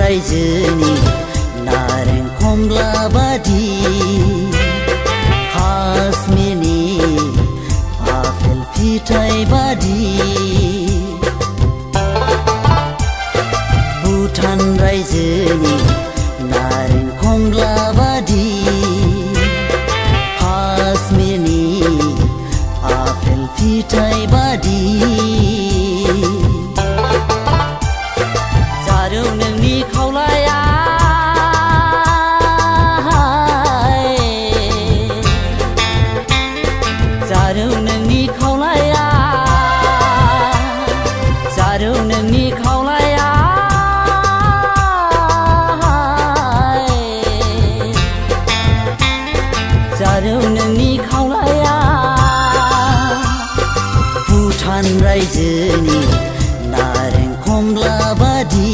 रायजोनि नारें खमला बादि काश्मीरनि आपेल फिथाइ बादि भुटान रायजोनि नारें खमला बादि काश्मीरनि आपेल फिथाइ बादि जारौ नोंनि खावलाया जारौ नोंनि खावलाया जारौ नोंनि खावलाया जारौ नोंनि खावलाया भुटान रायजोनि नारें खमला बादि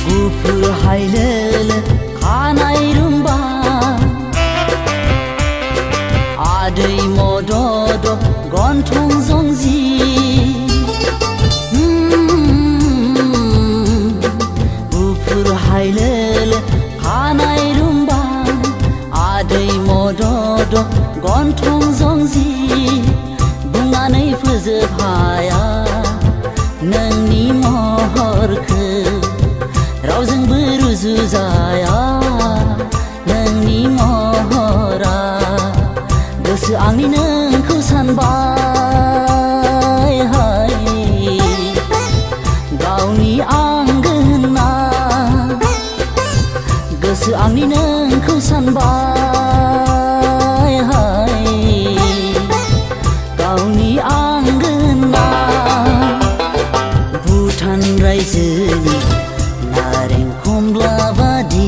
गुफुर हायलोल खानाय रुम्बा आदै मदद गन्थं जंजि गुफुर हायलोल खानाय रुम्बा आदै मदद गन्थं जंजि बुंनानै फोजोबहाया नोंनि महरखौ रावजोंबो रुजुजाया नोंनि महरा गोसो आंनि नोंखौ सानबाय गावनि आंगो होनना गोसो आंनि नोंखौ सानबाय गावनि आंगो होनना भुटान रायजोनि नारें खमला बादि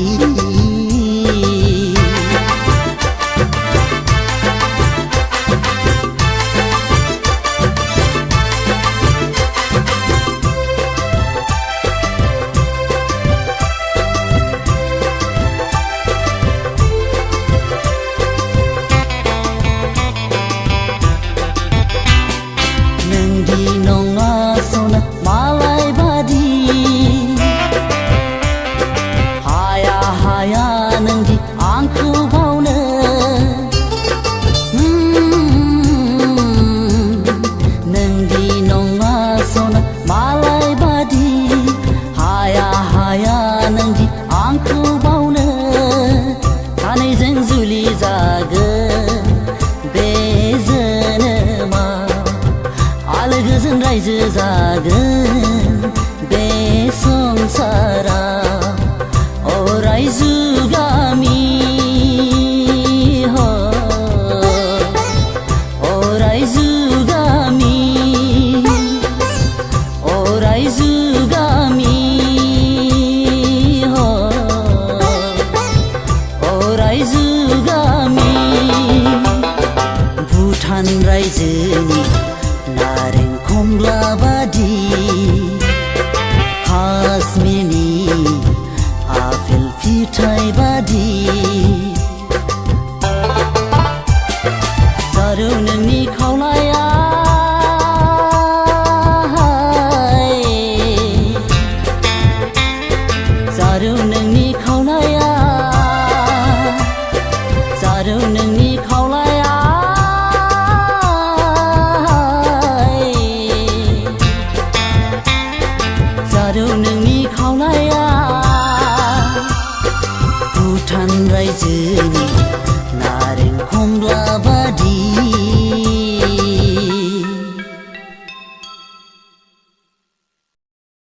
नोंदि नङा सना मालाय बादि हाया नोंदि आंखौ बावनो नोंदि नङा सना मालाय बादि हाया नोंदि आंखौ बावनो सानैजों जुलि जागोन बे जोनोमा आलो गोजोन रायजो जागोन बे संसारा अराय जुगामि अराय जुगामि अराय जुगामि अराय जुगामि भुटान रायजोनि नारें खमला बादि काश्मीरनि आपेल फिथाइ बादि जारौ नोंनि खावलाया जारौ नोंनि खावलाया जारौ नोंनि खावलाया जारौ नोंनि खावलाया भुटान रायजोनि नारें खमला बादि